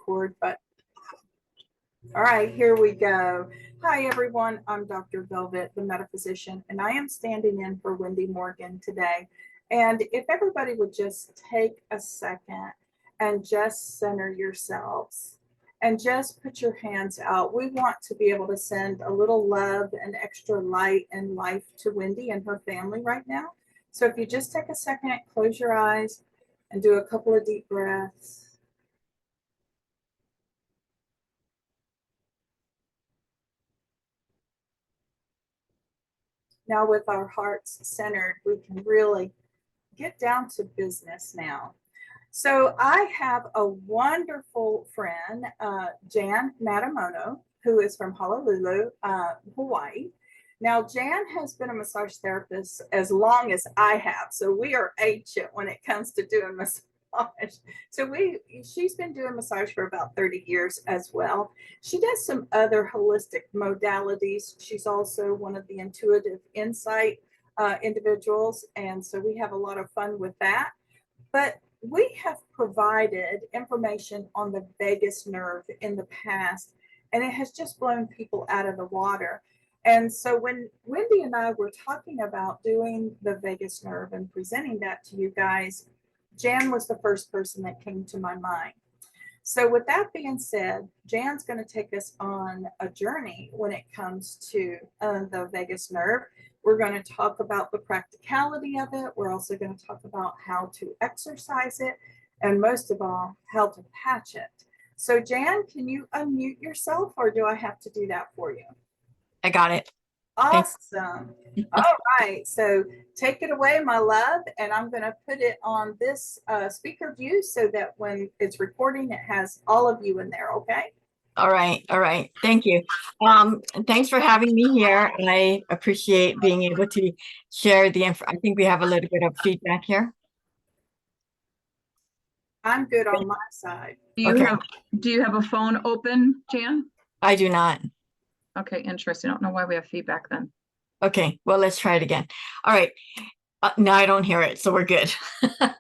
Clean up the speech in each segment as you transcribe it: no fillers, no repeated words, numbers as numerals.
record, but all right, here we go. Hi, everyone. I'm Dr. Velvet, the metaphysician, and I am standing in for Wendy Morgan today. And if everybody would just take a second and just center yourselves and just put your hands out. We want to be able to send a little love and extra light and life to Wendy and her family right now. So if you just take a second, close your eyes and do a couple of deep breaths. Now with our hearts centered, we can really get down to business now. So I have a wonderful friend, Jan Nadamoto, who is from Honolulu, Hawaii. Now, Jan has been a massage therapist as long as I have, so we are ancient when it comes to doing massage. So she's been doing massage for about 30 years as well. She does some other holistic modalities. She's also one of the intuitive insight individuals, and so we have a lot of fun with that. But we have provided information on the vagus nerve in the past, and it has just blown people out of the water. And so when Wendy and I were talking about doing the vagus nerve and presenting that to you guys, Jan was the first person that came to my mind. So with that being said, Jan's going to take us on a journey when it comes to the vagus nerve. We're going to talk about the practicality of it. We're also going to talk about how to exercise it, and most of all, how to patch it. So Jan, can you unmute yourself, or do I have to do that for you? I got it. Awesome. All right. So take it away, my love. And I'm going to put it on this speaker view so that when it's recording, it has all of you in there. Okay. All right. All right. Thank you. Thanks for having me here. I appreciate being able to share the info. I think we have a little bit of feedback here. I'm good on my side. Do you have a phone open, Jan? I do not. Okay, interesting. I don't know why we have feedback then. Okay, well, let's try it again. All right. Now I don't hear it, so we're good. All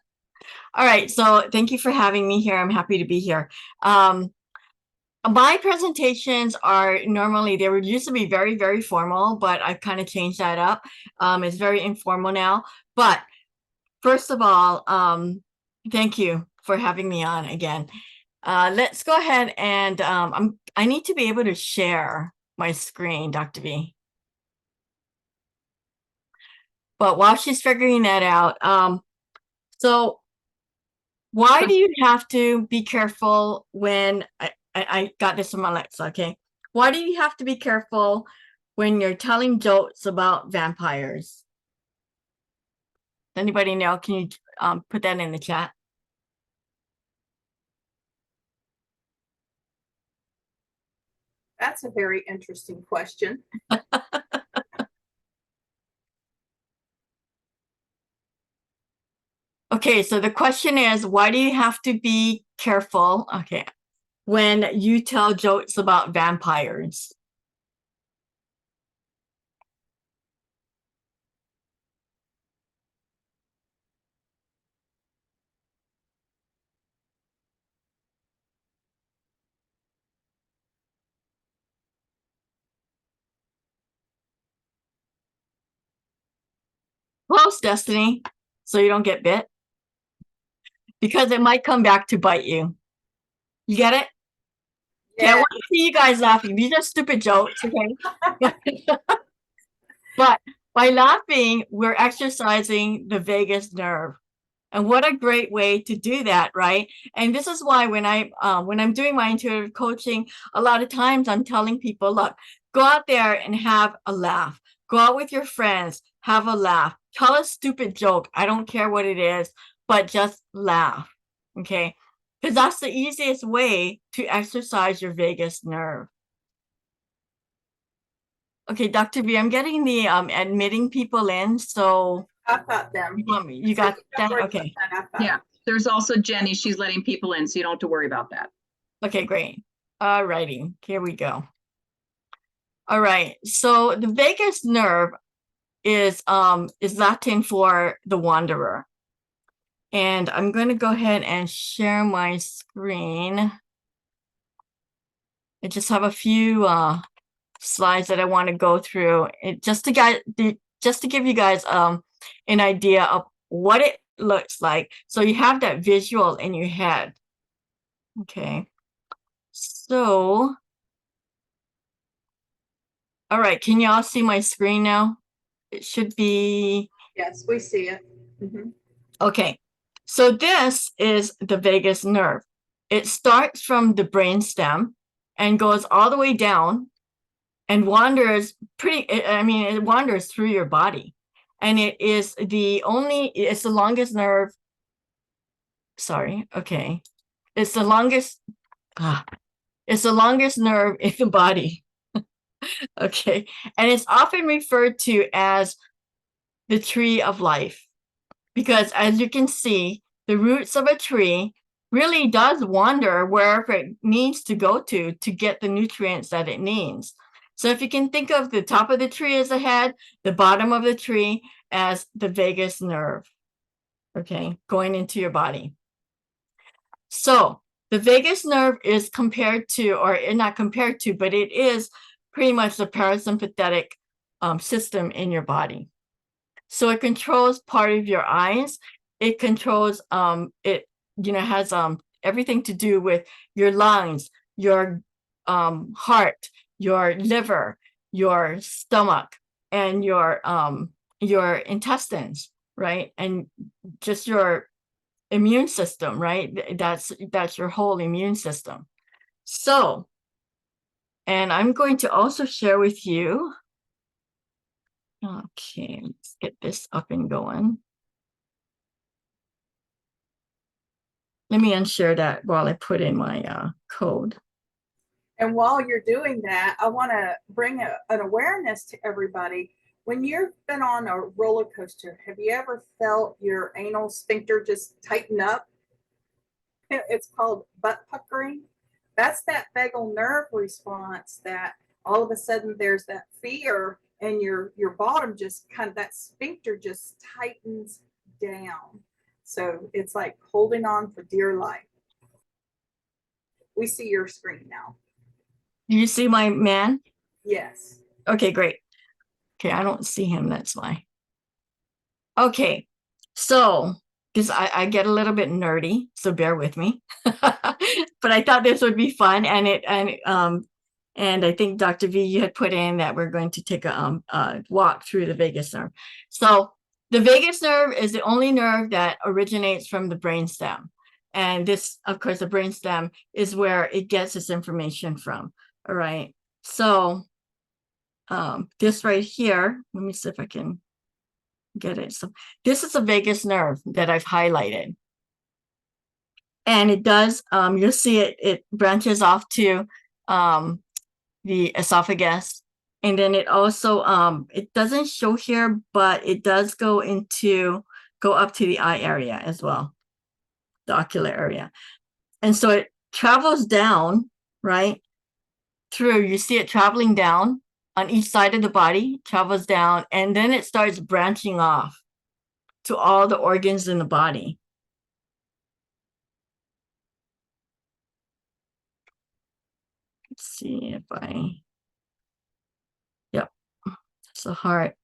right. So thank you for having me here. I'm happy to be here. My presentations are normally, they would used to be very, very formal, but I've kind of changed that up. It's very informal now. But first of all, thank you for having me on again. Let's go ahead and I need to be able to share my screen, Dr. V. But while she's figuring that out, so why do you have to be careful when I got this from Alexa, okay? Why do you have to be careful when you're telling jokes about vampires? Anybody know? Can you put that in the chat? That's a very interesting question. Okay, so the question is, why do you have to be careful, okay, when you tell jokes about vampires? Close, Destiny, so you don't get bit. Because it might come back to bite you. You get it? Yeah. I want to see you guys laughing. These are stupid jokes, okay? But by laughing, we're exercising the vagus nerve. And what a great way to do that, right? And this is why when I'm doing my intuitive coaching, a lot of times I'm telling people, look, go out there and have a laugh. Go out with your friends, have a laugh. Tell a stupid joke. I don't care what it is, but just laugh, okay? Because that's the easiest way to exercise your vagus nerve. Okay, Dr. V, I'm getting the admitting people in, so I've got them. you got that? Okay. Yeah, there's also Jenny. She's letting people in, so you don't have to worry about that. Okay, great. All righty, here we go. All right, so the vagus nerve is Latin for the wanderer. And I'm going to go ahead and share my screen. I just have a few slides that I want to go through just to give you guys an idea of what it looks like, so you have that visual in your head. Okay, so all right, can you all see my screen now? It should be Yes, we see it. okay. So this is the vagus nerve. It starts from the brainstem and goes all the way down and wanders it wanders through your body. And it's the longest nerve. Sorry, okay. It's the longest nerve in the body. Okay. And it's often referred to as the tree of life, because as you can see, the roots of a tree really does wander wherever it needs to go to get the nutrients that it needs. So if you can think of the top of the tree as a head, the bottom of the tree as the vagus nerve, okay, going into your body. So the vagus nerve is compared to, or not compared to, but it is pretty much the parasympathetic system in your body. So it controls part of your eyes. It controls, it has everything to do with your lungs, your heart, your liver, your stomach, and your intestines, right? And just your immune system, right? That's your whole immune system. So, and I'm going to also share with you. Okay, let's get this up and going. Let me unshare that while I put in my code. And while you're doing that, I want to bring an awareness to everybody. When you've been on a roller coaster, have you ever felt your anal sphincter just tighten up? It's called butt puckering. That's that vagal nerve response that all of a sudden there's that fear and your bottom just kind of, that sphincter just tightens down. So it's like holding on for dear life. We see your screen now. Do you see my man? Yes. Okay, great. Okay, I don't see him, that's why. Okay, so because I get a little bit nerdy, so bear with me. But I thought this would be fun, and I think Dr. V, you had put in that we're going to take a walk through the vagus nerve. So the vagus nerve is the only nerve that originates from the brainstem. And this, of course, the brainstem is where it gets its information from. All right. So this right here, let me see if I can get it. So this is a vagus nerve that I've highlighted. And it does, you'll see it branches off to the esophagus. And then it also, it doesn't show here, but it does go up to the eye area as well, the ocular area. And so it travels down, right, through, you see it traveling down on each side of the body, travels down, and then it starts branching off to all the organs in the body. Let's see if yep, it's the heart.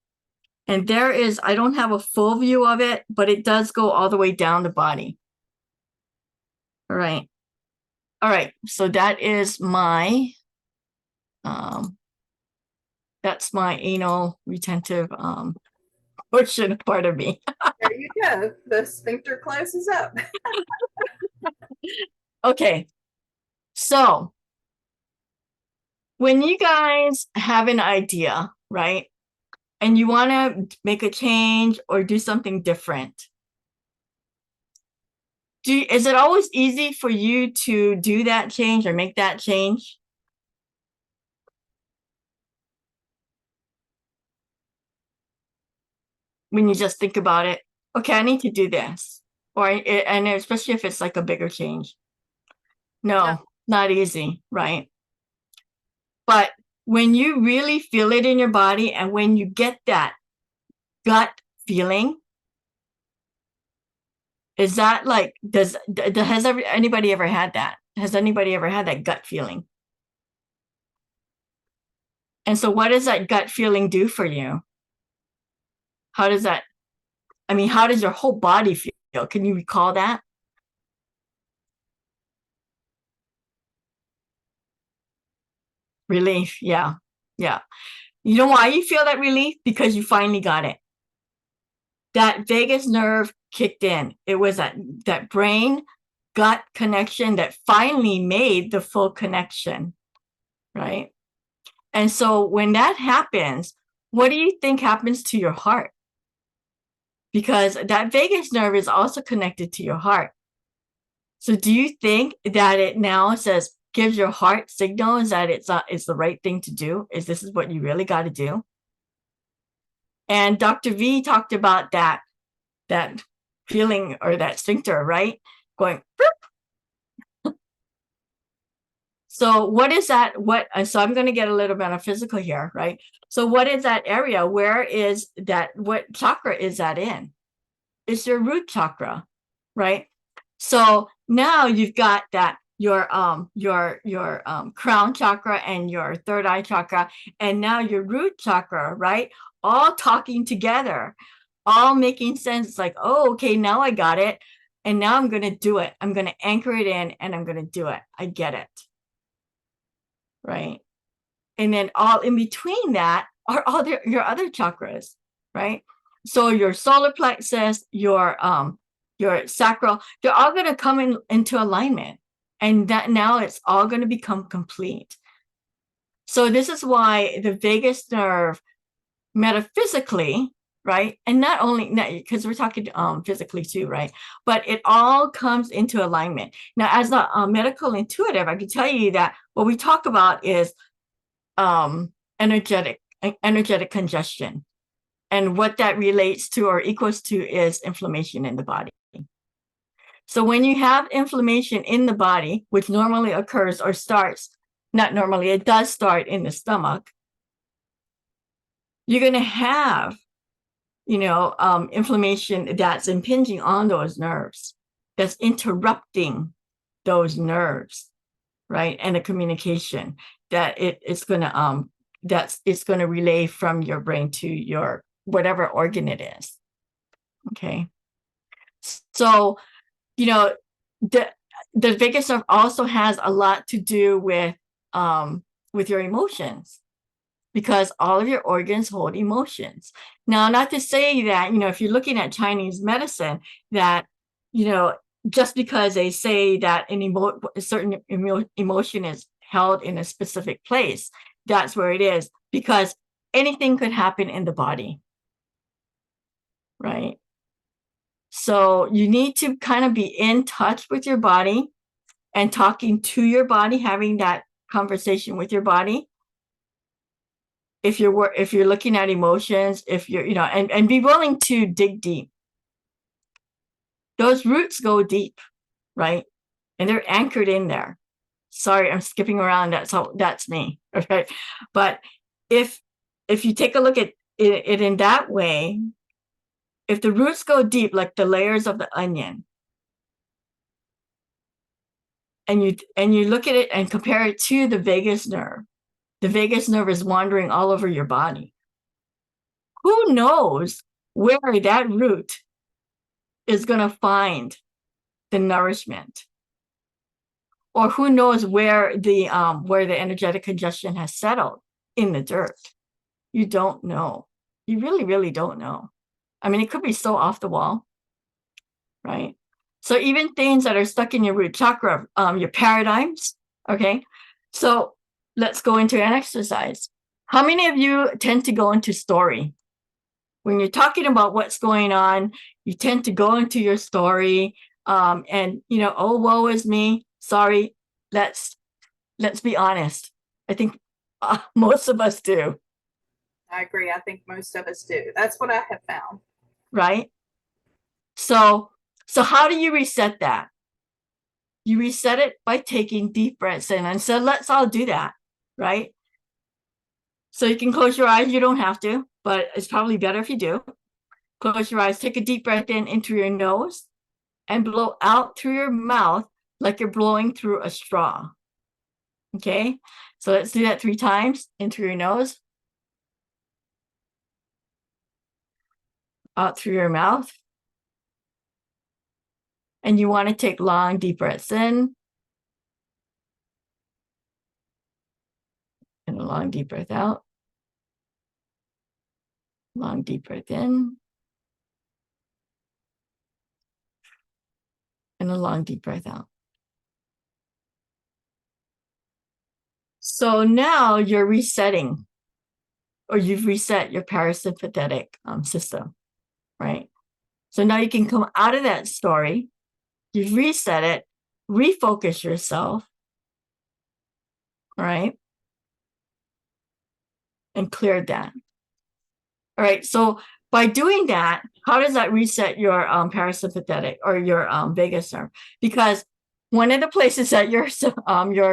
And there is, I don't have a full view of it, but it does go all the way down the body. All right. All right, so that is my, that's my anal retentive portion part of me. There you go. The sphincter closes up. Okay, so when you guys have an idea, right, and you want to make a change or do something different, is it always easy for you to do that change or make that change? When you just think about it, okay, I need to do this, and especially if it's like a bigger change. No, not easy, right? But when you really feel it in your body, and when you get that gut feeling, is that like, has anybody ever had that? Has anybody ever had that gut feeling? And so what does that gut feeling do for you? How does that, I mean, how does your whole body feel? Can you recall that? Relief. Yeah. Yeah. You know why you feel that relief? Because you finally got it. That vagus nerve kicked in. It was that brain gut connection that finally made the full connection, right? And so when that happens, what do you think happens to your heart? Because that vagus nerve is also connected to your heart. So do you think that it now says, gives your heart signals that it's the right thing to do? This is what you really got to do? And Dr. V talked about that feeling, or that sphincter, right? Going, boop. So what is that? So I'm going to get a little metaphysical here, right? So what is that area? Where is that? What chakra is that in? It's your root chakra, right? So now you've got that your crown chakra and your third eye chakra, and now your root chakra, right? All talking together, all making sense. It's like, oh, okay, now I got it. And now I'm going to do it. I'm going to anchor it in and I'm going to do it. I get it. Right. And then all in between that are all your other chakras, right? So your solar plexus, your sacral, they're all going to come into alignment. And that now it's all going to become complete. So this is why the vagus nerve, metaphysically, right? And not only because we're talking physically too, right? But it all comes into alignment. Now, as a medical intuitive, I can tell you that what we talk about is energetic congestion. And what that relates to or equals to is inflammation in the body. So when you have inflammation in the body, which normally occurs or starts, not normally, it does start in the stomach, you're going to have, inflammation that's impinging on those nerves, that's interrupting those nerves, right? And the communication that it's going to relay from your brain to your whatever organ it is. Okay. So, the vagus nerve also has a lot to do with your emotions, because all of your organs hold emotions. Now, not to say that, if you're looking at Chinese medicine, that, just because they say that a certain emotion is held in a specific place, that's where it is, because anything could happen in the body, right? So you need to kind of be in touch with your body and talking to your body, having that conversation with your body. If you're looking at emotions, if you're, and be willing to dig deep. Those roots go deep, right? And they're anchored in there. Sorry, I'm skipping around. That's me. Okay. But if you take a look at it in that way, if the roots go deep, like the layers of the onion, and you look at it and compare it to the vagus nerve is wandering all over your body. Who knows where that root is going to find the nourishment? Or who knows where the energetic congestion has settled in the dirt? You don't know. You really, really don't know. I mean, it could be so off the wall, right? So even things that are stuck in your root chakra, your paradigms, okay? So let's go into an exercise. How many of you tend to go into story? When you're talking about what's going on, you tend to go into your story, and, oh, woe is me. Sorry, let's be honest. I think most of us do. I agree. I think most of us do. That's what I have found. Right? So how do you reset that? You reset it by taking deep breaths in. And so let's all do that, right? So you can close your eyes. You don't have to, but it's probably better if you do. Close your eyes. Take a deep breath into your nose and blow out through your mouth like you're blowing through a straw. Okay, so let's do that 3 times. In through your nose, out through your mouth. And you want to take long, deep breaths in. And a long, deep breath out. Long, deep breath in. And a long, deep breath out. So now you're resetting, or you've reset your parasympathetic system, right? So now you can come out of that story. You've reset it, refocus yourself, right? And cleared that. All right. So by doing that, how does that reset your parasympathetic or your vagus nerve? Because one of the places that your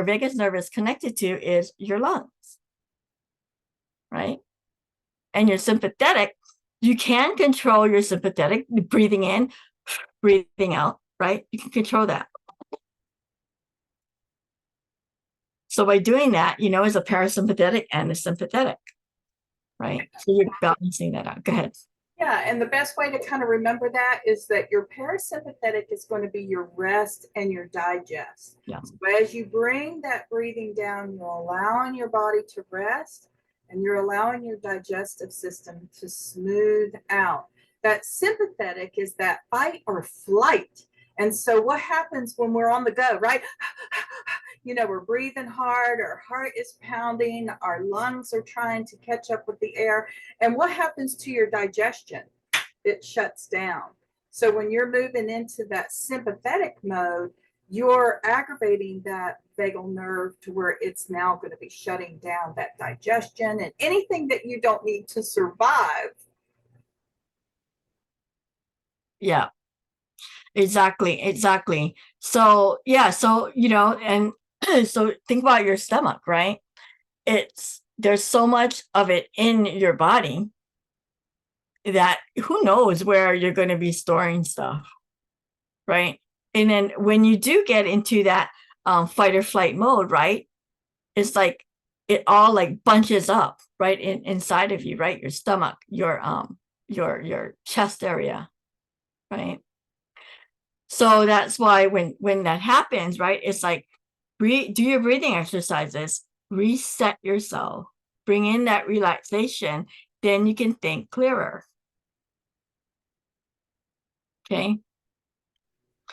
vagus nerve is connected to is your lungs, right? And your sympathetic, you can control your sympathetic breathing in, breathing out, right? You can control that. So by doing that, you know, it's a parasympathetic and a sympathetic, right? So you're balancing that out. Go ahead. Yeah, and the best way to kind of remember that is that your parasympathetic is going to be your rest and your digest. Yeah. So as you bring that breathing down, you're allowing your body to rest and you're allowing your digestive system to smooth out. That sympathetic is that fight or flight. And so what happens when we're on the go, right? You know, we're breathing hard, our heart is pounding, our lungs are trying to catch up with the air. And what happens to your digestion? It shuts down. So when you're moving into that sympathetic mode, you're aggravating that vagal nerve to where it's now going to be shutting down that digestion and anything that you don't need to survive. Yeah. Exactly. So yeah, so you know, and so think about your stomach, right? There's so much of it in your body that who knows where you're going to be storing stuff, right? And then when you do get into that fight or flight mode, right? It's like it all like bunches up, right? Inside of you, right? Your stomach, your chest area, right? So that's why when that happens, right, it's like do your breathing exercises, reset yourself, bring in that relaxation, then you can think clearer. Okay.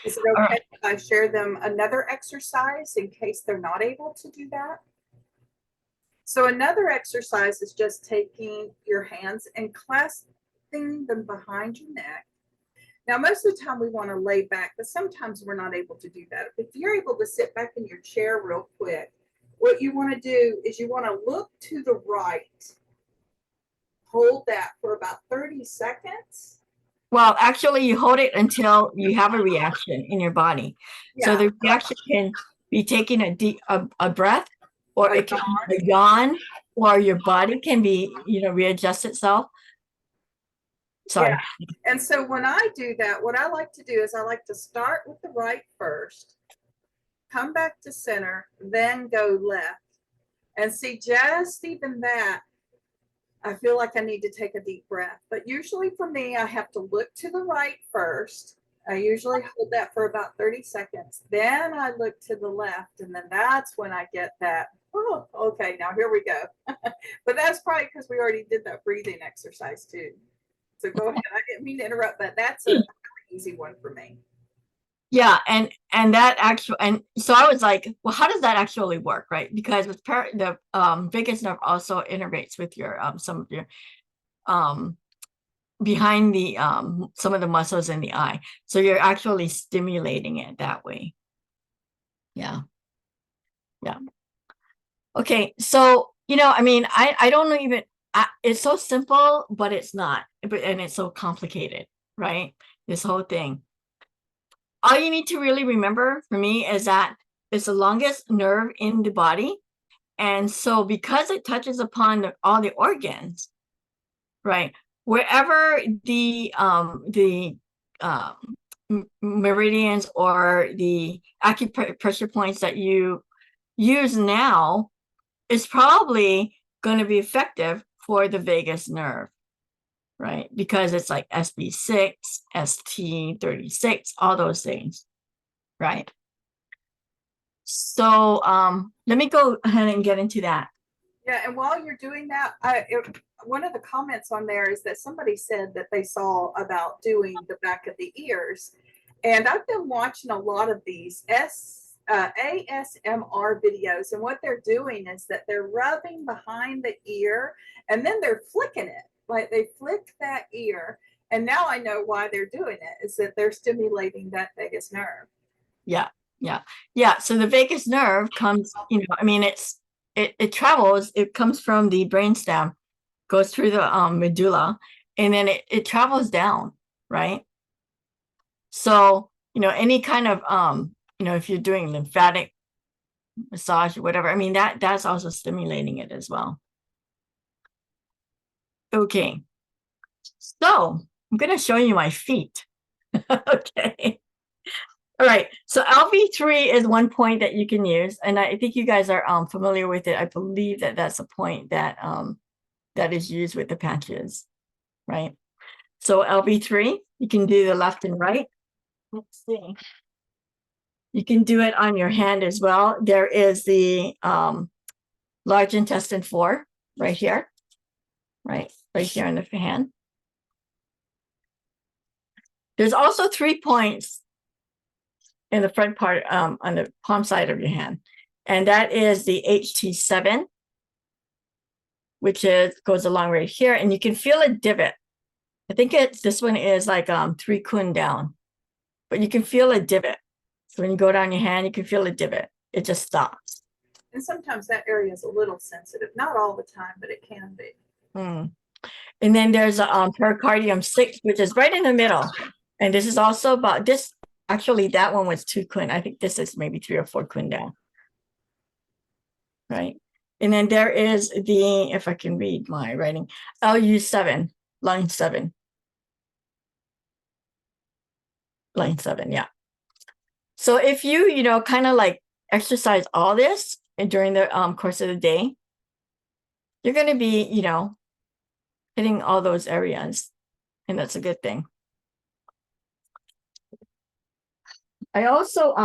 Is it All okay right. if I share them another exercise in case they're not able to do that? So another exercise is just taking your hands and clasping them behind your neck. Now, most of the time we want to lay back, but sometimes we're not able to do that. If you're able to sit back in your chair real quick, what you want to do is you want to look to the right. Hold that for about 30 seconds. Well, actually, you hold it until you have a reaction in your body. Yeah. So the reaction can be taking a breath, or it can be a yawn, or your body can be, you know, readjust itself. Sorry. Yeah. And so when I do that, what I like to do is I like to start with the right first, come back to center, then go left. And see, just even that, I feel like I need to take a deep breath. But usually for me, I have to look to the right first. I usually hold that for about 30 seconds. Then I look to the left, and then that's when I get that, oh, okay, now here we go. But that's probably because we already did that breathing exercise too. So go ahead. I didn't mean to interrupt, but that's a really easy one for me. Yeah, and that actual, and so I was like, well, how does that actually work, right? Because with the vagus nerve also integrates with your some of your behind the some of the muscles in the eye, so you're actually stimulating it that way. Yeah. Okay, so you know, I mean, I don't know even. It's so simple, but it's not, and it's so complicated, right? This whole thing. All you need to really remember for me is that it's the longest nerve in the body. And so because it touches upon all the organs, right, wherever the meridians or the acupressure points that you use now is probably going to be effective for the vagus nerve, right? Because it's like SB6, ST36, all those things, right? So let me go ahead and get into that. Yeah, and while you're doing that, one of the comments on there is that somebody said that they saw about doing the back of the ears. And I've been watching a lot of these ASMR videos, and what they're doing is that they're rubbing behind the ear and then they're flicking it. Like they flick that ear. And now I know why they're doing it, is that they're stimulating that vagus nerve. Yeah, yeah, yeah. So the vagus nerve comes, you know, I mean, it travels, it comes from the brainstem, goes through the medulla, and then it travels down, right? So, you know, any kind of you know, if you're doing lymphatic massage or whatever, I mean, that's also stimulating it as well. Okay. So I'm gonna show you my feet. Okay. All right. So LV3 is one point that you can use, and I think you guys are familiar with it. I believe that that's a point that that is used with the patches, right? So LV3, you can do the left and right. Let's see. You can do it on your hand as well. There is the large intestine 4 right here, right here in the hand. There's also 3 points in the front part on the palm side of your hand, and that is the HT7, which goes along right here, and you can feel a divot. I think this one is like 3 kun down, but you can feel a divot. So when you go down your hand, you can feel a divot. It just stops. And sometimes that area is a little sensitive, not all the time, but it can be. And then there's pericardium 6, which is right in the middle. And this is also about this. Actually, that one was 2 kun. I think this is maybe 3 or 4 kun down. Right. And then there is the, if I can read my writing, LU7, line 7. Line 7, yeah. So if you know, kind of like exercise all this during the course of the day, you're going to be, you know, hitting all those areas. And that's a good thing. I also,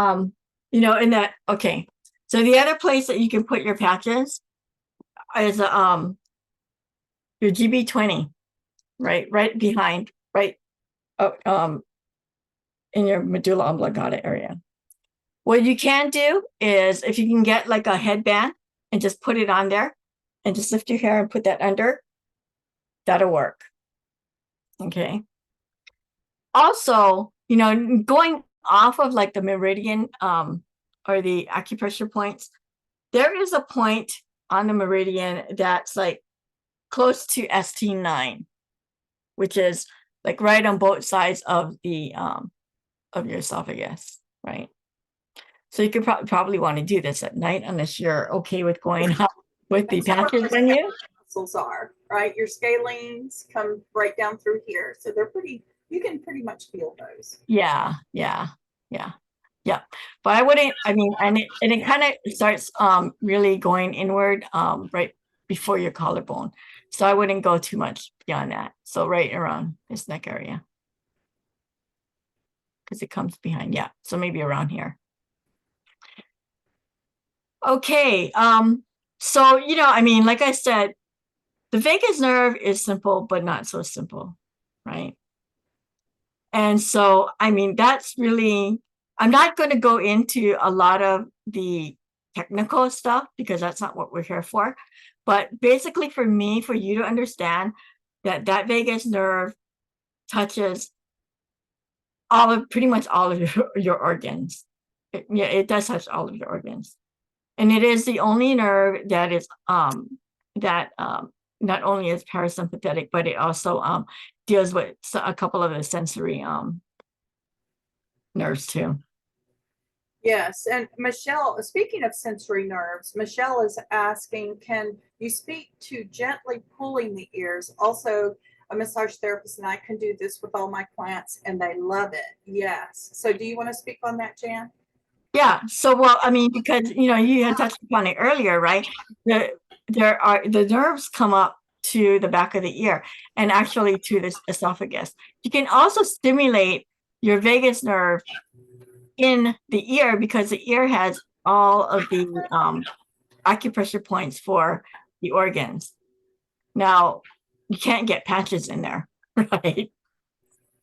you know, in that, okay. So the other place that you can put your patches is your GB20, right behind, right in your medulla oblongata area. What you can do is, if you can get like a headband and just put it on there and just lift your hair and put that under, that'll work. Okay. Also, you know, going off of like the meridian or the acupressure points, there is a point on the meridian that's like close to ST9, which is like right on both sides of the of your esophagus, right? So you could probably want to do this at night, unless you're okay with going up with the patches on you. Muscles are right. Your scalenes come right down through here, so they're pretty. You can pretty much feel those. Yeah. But I wouldn't. I mean, and it kind of starts really going inward right before your collarbone. So I wouldn't go too much beyond that. So right around this neck area, because it comes behind. Yeah. So maybe around here. Okay. So, you know, I mean, like I said, the vagus nerve is simple, but not so simple, right? And so, I mean, that's really, I'm not going to go into a lot of the technical stuff because that's not what we're here for. But basically, for me, for you to understand that that vagus nerve touches pretty much all of your organs. It does touch all of your organs. And it is the only nerve that is not only is parasympathetic, but it also deals with a couple of the sensory nerves too. Yes, and Michelle, speaking of sensory nerves, Michelle is asking, can you speak to gently pulling the ears? Also, a massage therapist and I can do this with all my clients and they love it. Yes. So do you want to speak on that, Jan? Yeah. So, well, I mean, because, you had touched upon it earlier, right? The nerves come up to the back of the ear and actually to the esophagus. You can also stimulate your vagus nerve in the ear because the ear has all of the acupressure points for the organs. Now, you can't get patches in there, right?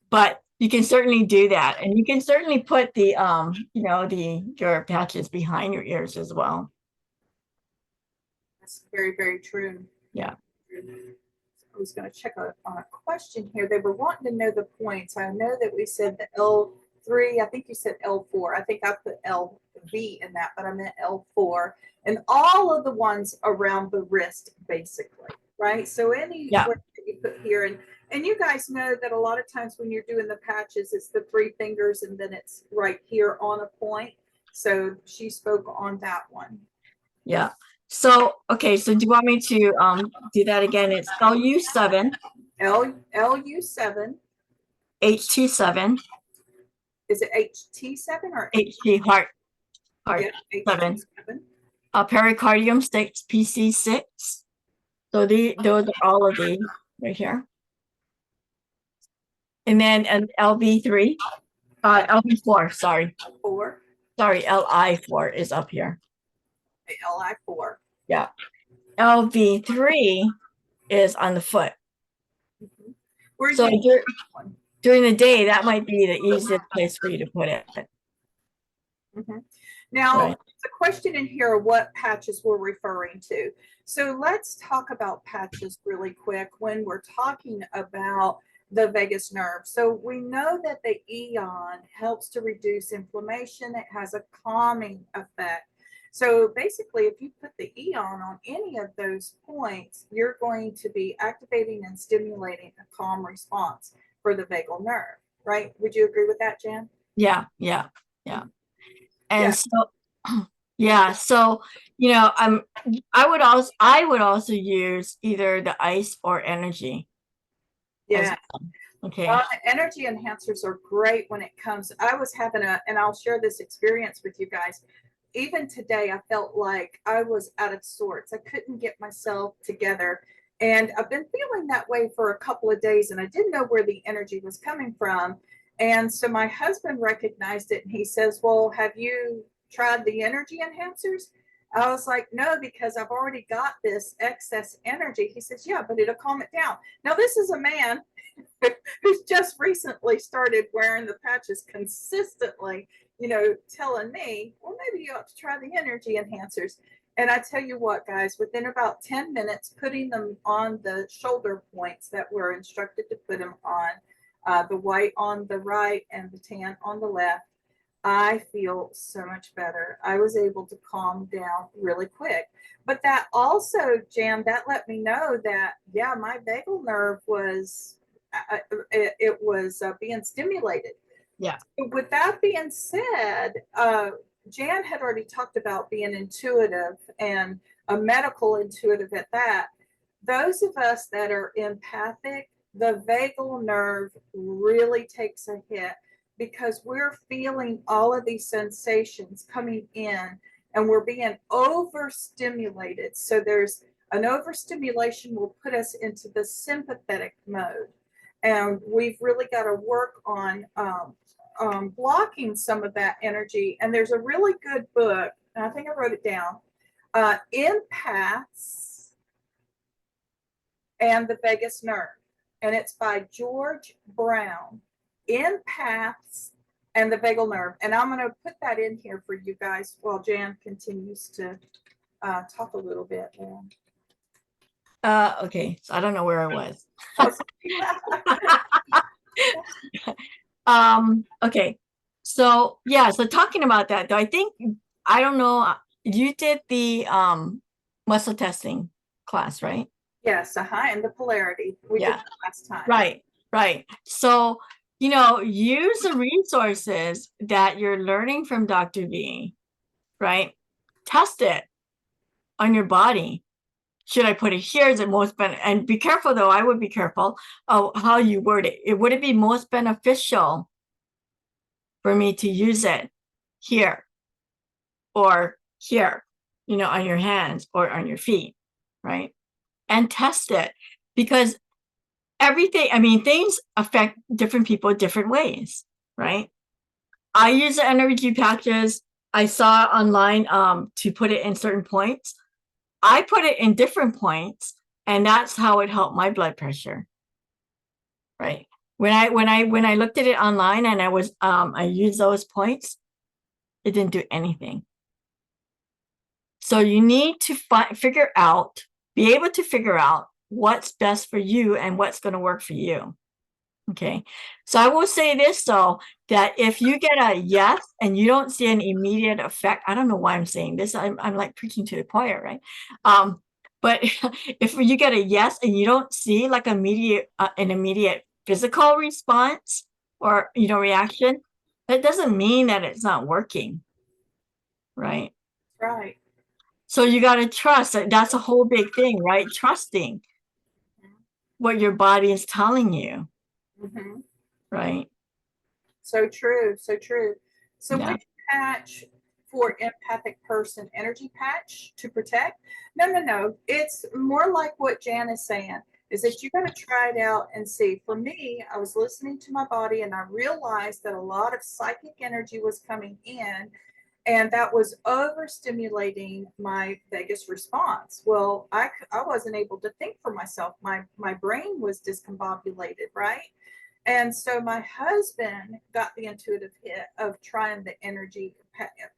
But you can certainly do that, and you can certainly put the your patches behind your ears as well. That's very, very true. Yeah. I was going to check on a question here. They were wanting to know the points. I know that we said the L3. I think you said L4. I think I put LV in that, but I meant L4. And all of the ones around the wrist, basically, right? So any Yeah. that you put here, and you guys know that a lot of times when you're doing the patches, it's the 3 fingers and then it's right here on a point. So she spoke on that one. Yeah. So, okay, so do you want me to do that again? It's LU7, LU7. HT7, Is it HT7 or HT heart yeah, 7, HT7? pericardium 6, PC6. So those are all of these right here. And then an LV3, LV4, sorry. 4. Sorry, LI4 is up here. LI4. Yeah. LV3 is on the foot. Mm-hmm. Where So you during the day, that might be the easiest place for you to put it. mm-hmm. Now, Right. the question in here, what patches we're referring to. So let's talk about patches really quick when we're talking about the vagus nerve. So we know that the Eon helps to reduce inflammation. It has a calming effect. So basically, if you put the Eon on any of those points, you're going to be activating and stimulating a calm response for the vagal nerve, right? Would you agree with that, Jan? Yeah, yeah, yeah. And Yeah. so, yeah, so I would also use either the ice or energy. Yeah. Okay. The energy enhancers are great when it comes. I was having and I'll share this experience with you guys. Even today, I felt like I was out of sorts. I couldn't get myself together. And I've been feeling that way for a couple of days, and I didn't know where the energy was coming from. And so my husband recognized it and he says, well, have you tried the energy enhancers? I was like, no, because I've already got this excess energy. He says, yeah, but it'll calm it down. Now, this is a man who's just recently started wearing the patches consistently, telling me, well, maybe you ought to try the energy enhancers. And I tell you what, guys, within about 10 minutes, putting them on the shoulder points that we're instructed to put them on, the white on the right and the tan on the left, I feel so much better. I was able to calm down really quick. But that also, Jan, that let me know that, yeah, my vagal nerve was it was being stimulated. Yeah. With that being said, Jan had already talked about being intuitive and a medical intuitive at that. Those of us that are empathic, the vagal nerve really takes a hit because we're feeling all of these sensations coming in and we're being overstimulated. So there's an overstimulation will put us into the sympathetic mode. And we've really got to work on blocking some of that energy. And there's a really good book, and I think I wrote it down, Empaths and the Vagus Nerve. And it's by George Brown, Empaths and the Vagal Nerve. And I'm going to put that in here for you guys while Jan continues to talk a little bit. Okay, so I don't know where I was. Okay, so yeah, so talking about that though, I don't know, you did the muscle testing class, right? Yes, and the polarity. We did that last time. Right. So, use the resources that you're learning from Dr. V, right? Test it on your body. Should I put it here? Is it most and be careful though, I would be careful of how you word it. Would it be most beneficial for me to use it here or here, on your hands or on your feet, right? And test it, because things affect different people different ways, right? I use the energy patches. I saw online to put it in certain points. I put it in different points, and that's how it helped my blood pressure. Right. When I looked at it online and I used those points, it didn't do anything. So you need to be able to figure out what's best for you and what's going to work for you. Okay. So I will say this though, that if you get a yes and you don't see an immediate effect, I don't know why I'm saying this. I'm like preaching to the choir, right? But if you get a yes and you don't see like an immediate physical response or reaction, that doesn't mean that it's not working, right? Right. So you got to trust. That's a whole big thing, right? Trusting what your body is telling you, Mm-hmm. right? So true. So true. So Yeah. which patch for empathic person? Energy patch to protect? No. It's more like what Jan is saying, is that you got to try it out and see. For me, I was listening to my body and I realized that a lot of psychic energy was coming in, and that was overstimulating my vagus response. Well, I wasn't able to think for myself. My brain was discombobulated, right? And so my husband got the intuitive hit of trying the energy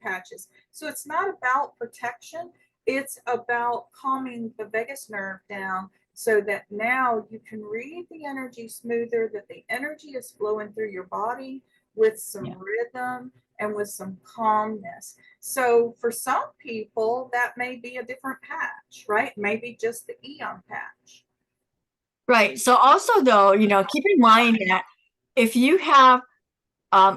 patches. So it's not about protection, it's about calming the vagus nerve down so that now you can read the energy smoother, that the energy is flowing through your body with some rhythm and with some calmness. So for some people, that may be a different patch, right? Maybe just the Eon patch. Right. So also though, keep in mind that if you have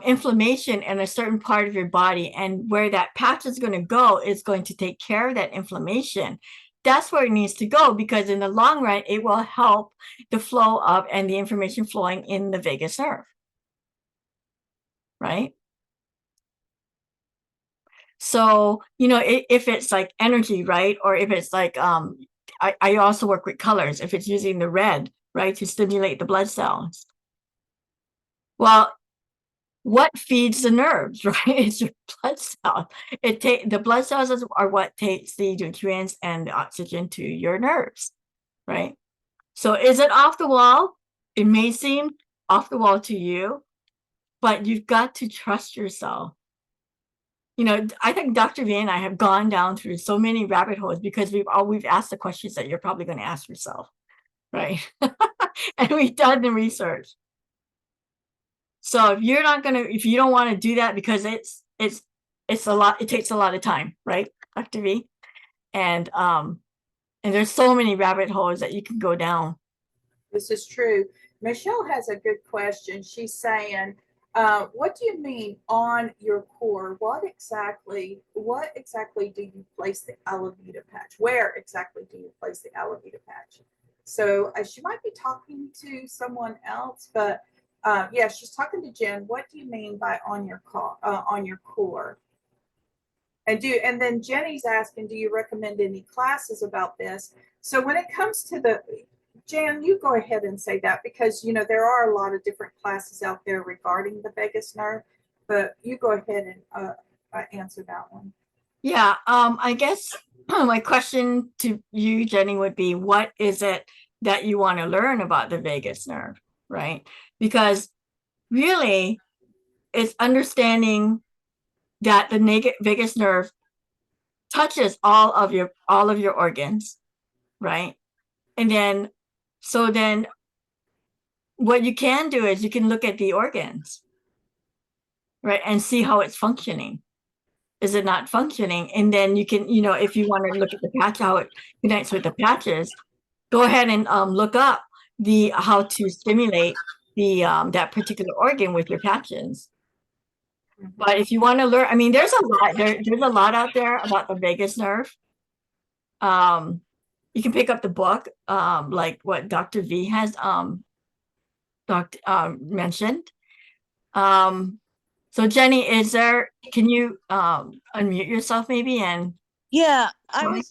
inflammation in a certain part of your body, and where that patch is going to go is going to take care of that inflammation. That's where it needs to go, because in the long run, it will help the flow of and the information flowing in the vagus nerve. Right. So, if it's like energy, right? Or if it's like, I also work with colors. If it's using the red, right, to stimulate the blood cells. Well, what feeds the nerves, right? It's your blood cells. The blood cells are what takes the nutrients and the oxygen to your nerves, right? So is it off the wall? It may seem off the wall to you, but you've got to trust yourself. I think Dr. V and I have gone down through so many rabbit holes because we've asked the questions that you're probably going to ask yourself, right? And we've done the research. So if you don't want to do that, because it's a lot, it takes a lot of time, right, Dr. V? And there's so many rabbit holes that you can go down. This is true. Michelle has a good question. She's saying, what do you mean on your core? What exactly do you place the Alavita patch? Where exactly do you place the Alavita patch? So she might be talking to someone else, but yeah, she's talking to Jen. What do you mean by on your core? And then Jenny's asking, do you recommend any classes about this? So when it comes to Jan, you go ahead and say that, because there are a lot of different classes out there regarding the vagus nerve, but you go ahead and answer that one. Yeah, I guess my question to you, Jenny, would be, what is it that you want to learn about the vagus nerve, right? Because really, it's understanding that the vagus nerve touches all of your organs, right? And then what you can do is you can look at the organs, right, and see how it's functioning. Is it not functioning? And then you can, if you want to look at the patch, how it connects with the patches, go ahead and look up how to stimulate that particular organ with your patches. But if you want to learn, there's a lot out there about the vagus nerve. You can pick up the book, like what Dr. V has mentioned. So Jenny, can you unmute yourself maybe and Yeah, Right.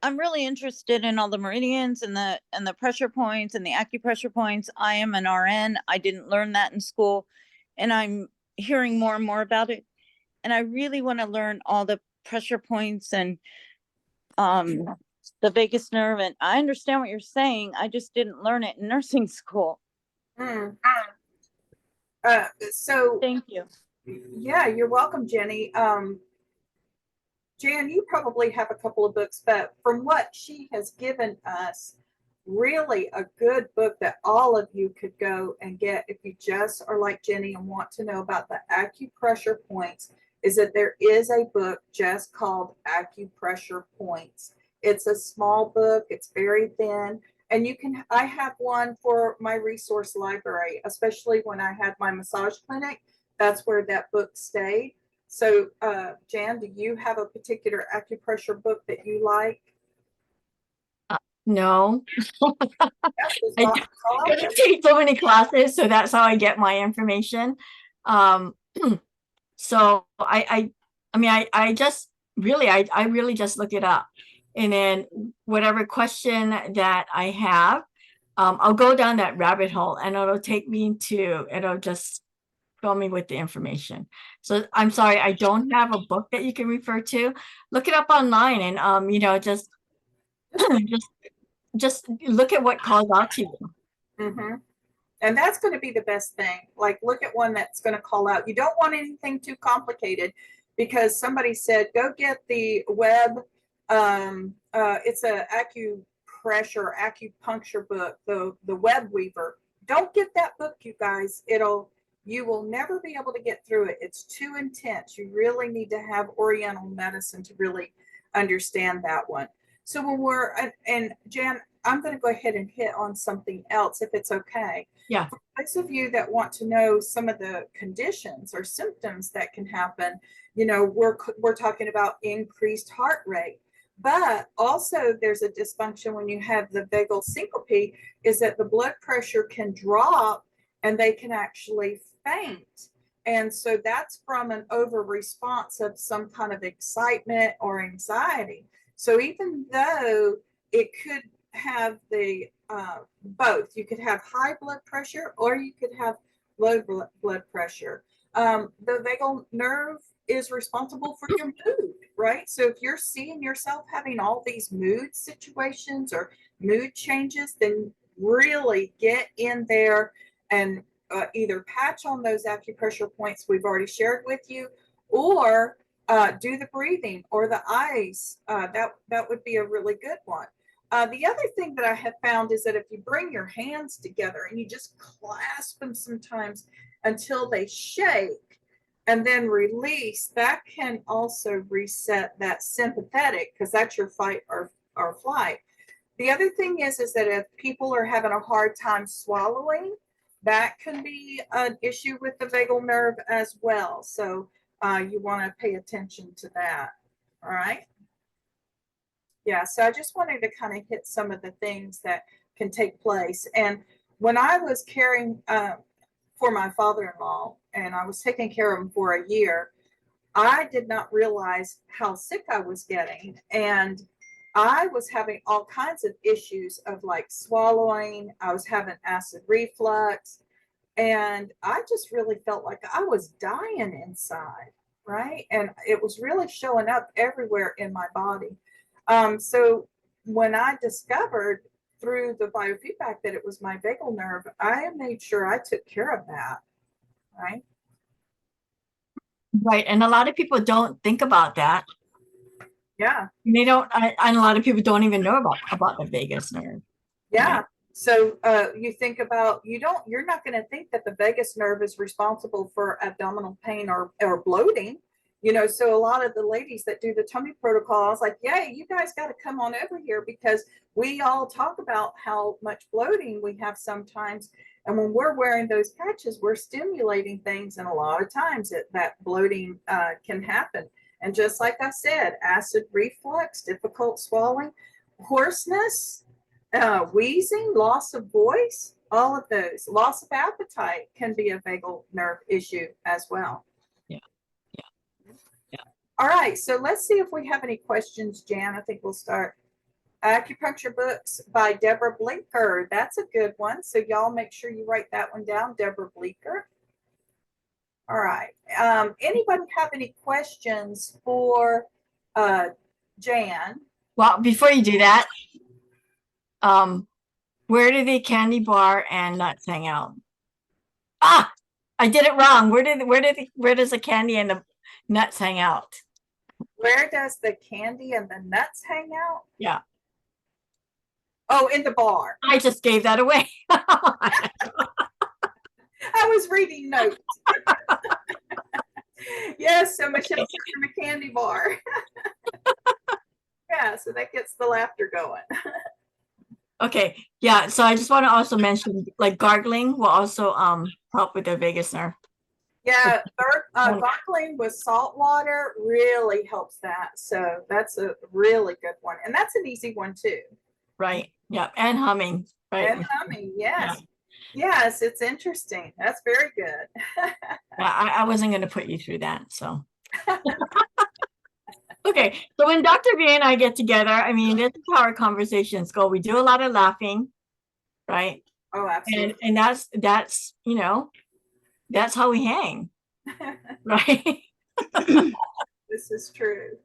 I'm really interested in all the meridians and the pressure points and the acupressure points. I am an RN. I didn't learn that in school, and I'm hearing more and more about it. And I really want to learn all the pressure points and um the vagus nerve. And I understand what you're saying. I just didn't learn it in nursing school. Mm. So Thank you. yeah, you're welcome, Jenny. Jan, you probably have a couple of books, but from what she has given us, really a good book that all of you could go and get if you just are like Jenny and want to know about the acupressure points, is that there is a book just called Acupressure Points. It's a small book, it's very thin, and I have one for my resource library, especially when I had my massage clinic. That's where that book stayed. So, Jan, do you have a particular acupressure book that you like? no? Yes, there's I, lots all out I there. take so many classes, so that's how I get my information. Um, so I mean, I just really, I really just look it up, and then whatever question that I have, I'll go down that rabbit hole, and it'll just fill me with the information. So I'm sorry, I don't have a book that you can refer to. Look it up online, and just just just look at what calls out to you. Mm-hmm. And that's going to be the best thing. Like, look at one that's going to call out. You don't want anything too complicated because somebody said, go get the web. It's a acupuncture book, the Web Weaver. Don't get that book, you guys. You will never be able to get through it. It's too intense. You really need to have Oriental medicine to really understand that one. So and Jan, I'm going to go ahead and hit on something else if it's okay. Yeah. For those of you that want to know some of the conditions or symptoms that can happen, we're talking about increased heart rate, but also there's a dysfunction when you have the vagal syncope, is that the blood pressure can drop and they can actually faint. And so that's from an over response of some kind of excitement or anxiety. So even though it could have the both, you could have high blood pressure or you could have low blood pressure. The vagal nerve is responsible for your mood, right? So if you're seeing yourself having all these mood situations or mood changes, then really get in there and either patch on those acupressure points we've already shared with you, or do the breathing or the eyes. That would be a really good one. The other thing that I have found is that if you bring your hands together and you just clasp them sometimes until they shake and then release, that can also reset that sympathetic, because that's your fight or flight. The other thing is that if people are having a hard time swallowing, that can be an issue with the vagal nerve as well. So you want to pay attention to that. All right. Yeah, so I just wanted to kind of hit some of the things that can take place. And when I was caring for my father-in-law and I was taking care of him for a year, I did not realize how sick I was getting. And I was having all kinds of issues of like swallowing. I was having acid reflux. And I just really felt like I was dying inside, right? And it was really showing up everywhere in my body. So when I discovered through the biofeedback that it was my vagal nerve, I made sure I took care of that, right? Right. And a lot of people don't think about that. Yeah. They don't, and a lot of people don't even know about the vagus nerve. Yeah. Right? So you think about, you're not going to think that the vagus nerve is responsible for abdominal pain or bloating. So a lot of the ladies that do the tummy protocol, I was like, yeah, you guys got to come on over here, because we all talk about how much bloating we have sometimes. And when we're wearing those patches, we're stimulating things. And a lot of times that bloating can happen. And just like I said, acid reflux, difficult swallowing, hoarseness, wheezing, loss of voice, all of those, loss of appetite can be a vagal nerve issue as well. All right, so let's see if we have any questions, Jan. I think we'll start. Acupuncture books by Deborah Bleeker. That's a good one. So y'all make sure you write that one down, Deborah Bleeker. All right. Anybody have any questions for Jan? Well, before you do that, where do the candy bar and nuts hang out? Ah, I did it wrong. Where does the candy and the nuts hang out? Where does the candy and the nuts hang out? Yeah. Oh, in the bar. I just gave that away. I was reading notes. Yes, so Michelle's in the candy bar. Yeah, so that gets the laughter going. Okay, yeah. So I just want to also mention, like gargling will also help with the vagus nerve. Yeah, gargling with salt water really helps that. So that's a really good one. And that's an easy one too. Right. Yeah. And humming. Right. And humming, yes. Yeah. Yes, it's interesting. That's very good. Yeah, I wasn't going to put you through that. So. Okay. So when Dr. V and I get together, I mean, this is how our conversations go. We do a lot of laughing, right? Oh, absolutely. And that's, you know, that's how we hang, right? This is true.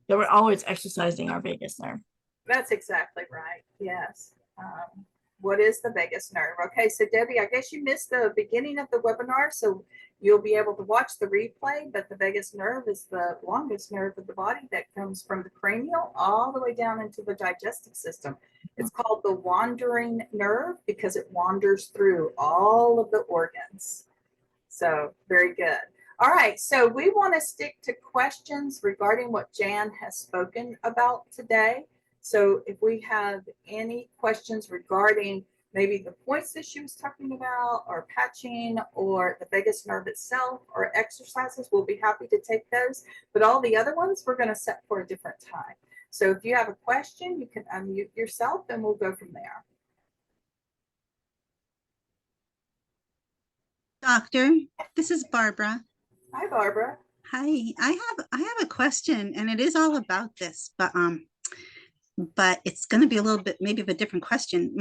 So we're always exercising our vagus nerve. That's exactly right. Yes. What is the vagus nerve? Okay, so Debbie, I guess you missed the beginning of the webinar, so you'll be able to watch the replay, but the vagus nerve is the longest nerve of the body that comes from the cranial all the way down into the digestive system. It's called the wandering nerve because it wanders through all of the organs. So very good. All right, so we want to stick to questions regarding what Jan has spoken about today. So if we have any questions regarding maybe the points that she was talking about, or patching, or the vagus nerve itself, or exercises, we'll be happy to take those. But all the other ones we're going to set for a different time. So if you have a question, you can unmute yourself and we'll go from there. Doctor, this is Barbara. Hi, Barbara. Hi, I have a question, and it is all about this, but it's going to be a little bit maybe of a different question.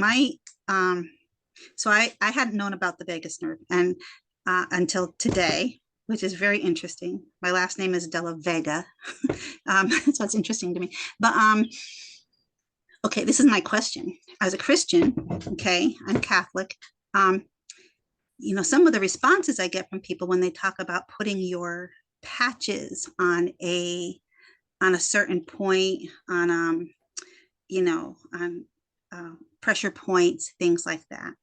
So I hadn't known about the vagus nerve and until today, which is very interesting. My last name is Della Vega, so it's interesting to me. But okay, this is my question. As a Christian, okay, I'm Catholic. You know, some of the responses I get from people when they talk about putting your patches on a certain point, on you know, on pressure points, things like that,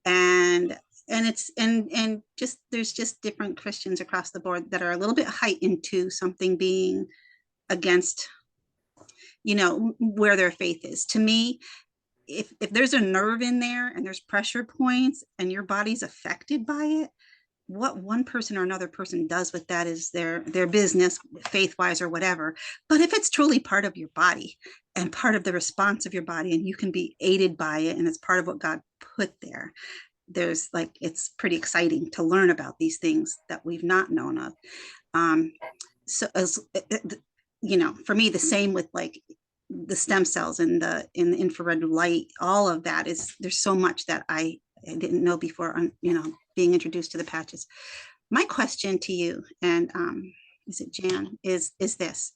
and it's and just there's just different Christians across the board that are a little bit heightened to something being against, you know, where their faith is. To me, if there's a nerve in there and there's pressure points and your body's affected by it, what one person or another person does with that is their business, faith-wise or whatever. But if it's truly part of your body and part of the response of your body, and you can be aided by it, and it's part of what God put there, there's like, it's pretty exciting to learn about these things that we've not known of. So as you know, for me, the same with like the stem cells and the infrared light, all of that is, there's so much that I didn't know before on, you know, being introduced to the patches. My question to you, and is it Jan, is this: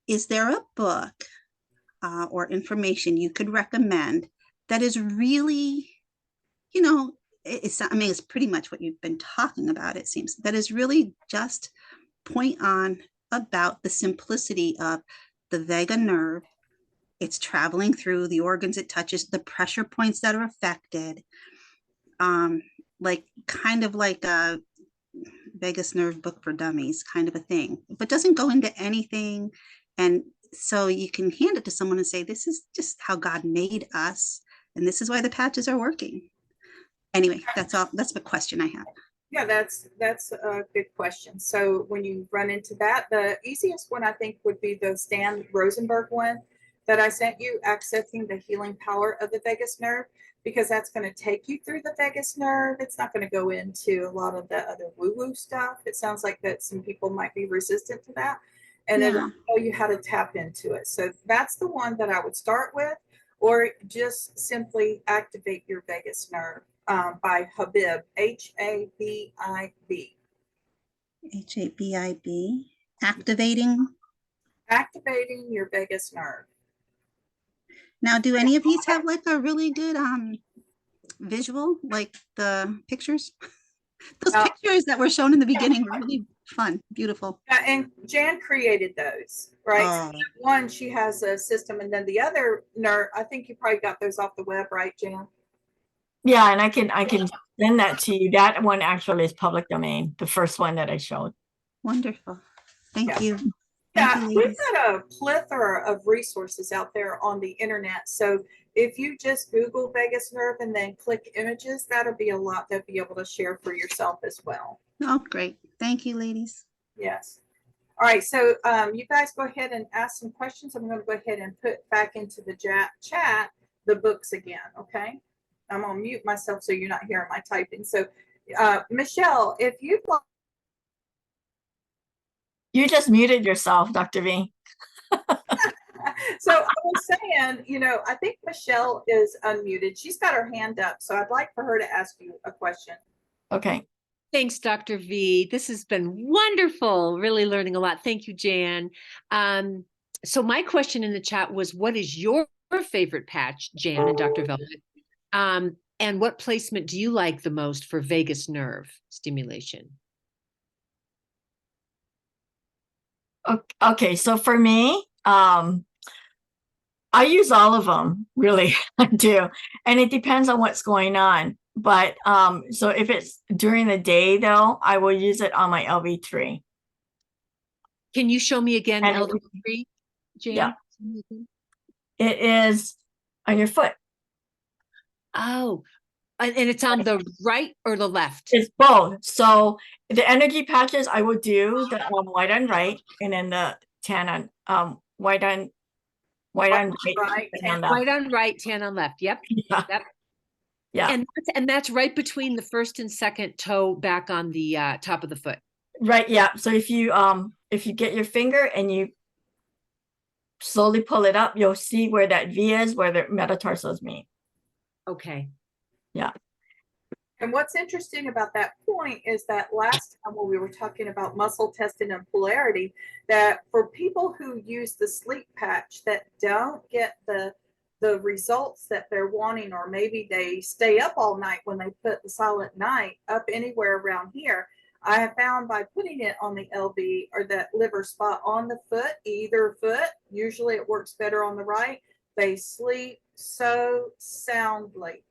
is there a book or information you could recommend that is really, you know, I mean, it's pretty much what you've been talking about, it seems, that is really just point on about the simplicity of the vagus nerve, it's traveling through the organs it touches, the pressure points that are affected, like kind of like a vagus nerve book for dummies kind of a thing, but doesn't go into anything. And so you can hand it to someone and say, this is just how God made us, and this is why the patches are working. Anyway, that's all. That's the question I have. Yeah, that's a good question. So when you run into that, the easiest one I think would be the Stan Rosenberg one, that I sent you, Accessing the Healing Power of the Vagus Nerve, because that's going to take you through the vagus nerve. It's not going to go into a lot of the other woo-woo stuff. It sounds like that some people might be resistant to that. And Yeah. it'll show you how to tap into it. So that's the one that I would start with, or just simply Activate Your Vagus Nerve by Habib, Habib. HABIB. Activating. Activating your vagus nerve. Now, do any of these have like a really good visual, like the pictures? Those pictures that were shown in the beginning were really fun, beautiful. And Jan created those, right? Oh. So one, she has a system, and then the other nerve, I think you probably got those off the web, right, Jan? Yeah, and I can send that to you. That one actually is public domain, the first one that I showed. Wonderful. Thank Yeah. you. Yeah, Thank you, we've ladies. got a plethora of resources out there on the internet. So if you just Google vagus nerve and then click images, that'll be a lot to be able to share for yourself as well. Oh, great. Thank you, ladies. Yes. All right, so you guys go ahead and ask some questions. I'm going to go ahead and put back into the chat the books again, okay? I'm going to mute myself so you're not hearing my typing. So Michelle, if you'd like. You just muted yourself, Dr. V. So I was saying, you know, I think Michelle is unmuted. She's got her hand up, so I'd like for her to ask you a question. Okay. Thanks, Dr. V. This has been wonderful. Really learning a lot. Thank you, Jan. So my question in the chat was, what is your favorite patch, Jan and Dr. Velvet? And what placement do you like the most for vagus nerve stimulation? Okay, so for me, I use all of them, really, I do. And it depends on what's going on. But so if it's during the day, though, I will use it on my LV3. Can you show me again And LV3, Jan? Yeah. It is on your foot. Oh, and it's on the right or the left? It's both. So the energy patches, I will do the white on right, and then the tan on white on right, Right, and tan on left. White on right, tan on left. Yep. Yeah. Yep. Yeah. And that's right between the first and second toe back on the top of the foot. Right. Yeah. So if you get your finger and you slowly pull it up, you'll see where that V is, where the metatarsals meet. Okay. Yeah. And what's interesting about that point is that last time when we were talking about muscle testing and polarity, that for people who use the sleep patch that don't get the results that they're wanting, or maybe they stay up all night when they put the Silent Night up anywhere around here, I have found by putting it on the LV or that liver spot on the foot, either foot, usually it works better on the right, they sleep so soundly.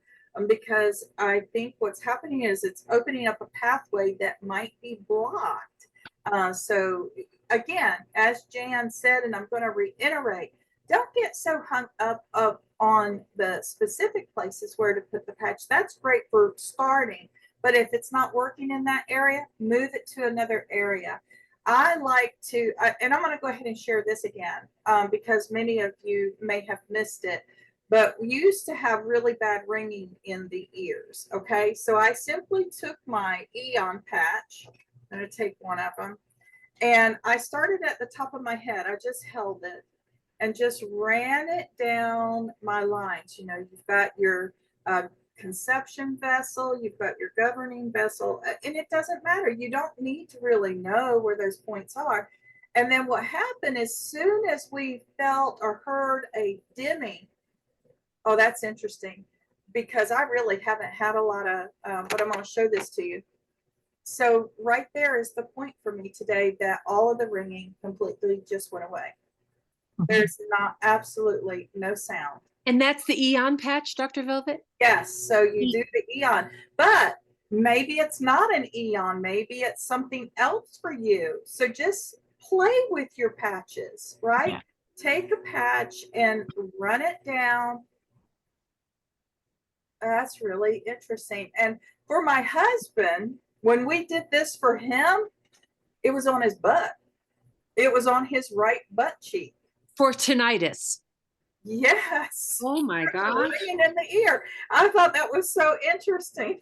Because I think what's happening is it's opening up a pathway that might be blocked. So again, as Jan said, and I'm going to reiterate, don't get so hung up on the specific places where to put the patch. That's great for starting, but if it's not working in that area, move it to another area. I like to, and I'm going to go ahead and share this again because many of you may have missed it. But we used to have really bad ringing in the ears. Okay, so I simply took my Eon patch. I'm going to take one of them. And I started at the top of my head. I just held it and just ran it down my lines. You know, you've got your conception vessel, you've got your governing vessel, and it doesn't matter. You don't need to really know where those points are. And then what happened as soon as we felt or heard a dimming, oh, that's interesting because I really haven't had a lot of, but I'm going to show this to you. So right there is the point for me today that all of the ringing completely just went away. There's absolutely no sound. And that's the Eon patch, Dr. Velvet? Yes. So you do the Eon, but maybe it's not an Eon. Maybe it's something else for you. So just play with your patches, right? Yeah. Take a patch and run it down. That's really interesting. And for my husband, when we did this for him, it was on his butt. It was on his right butt cheek. For tinnitus. Yes. Oh my gosh. Ringing in the ear. I thought that was so interesting.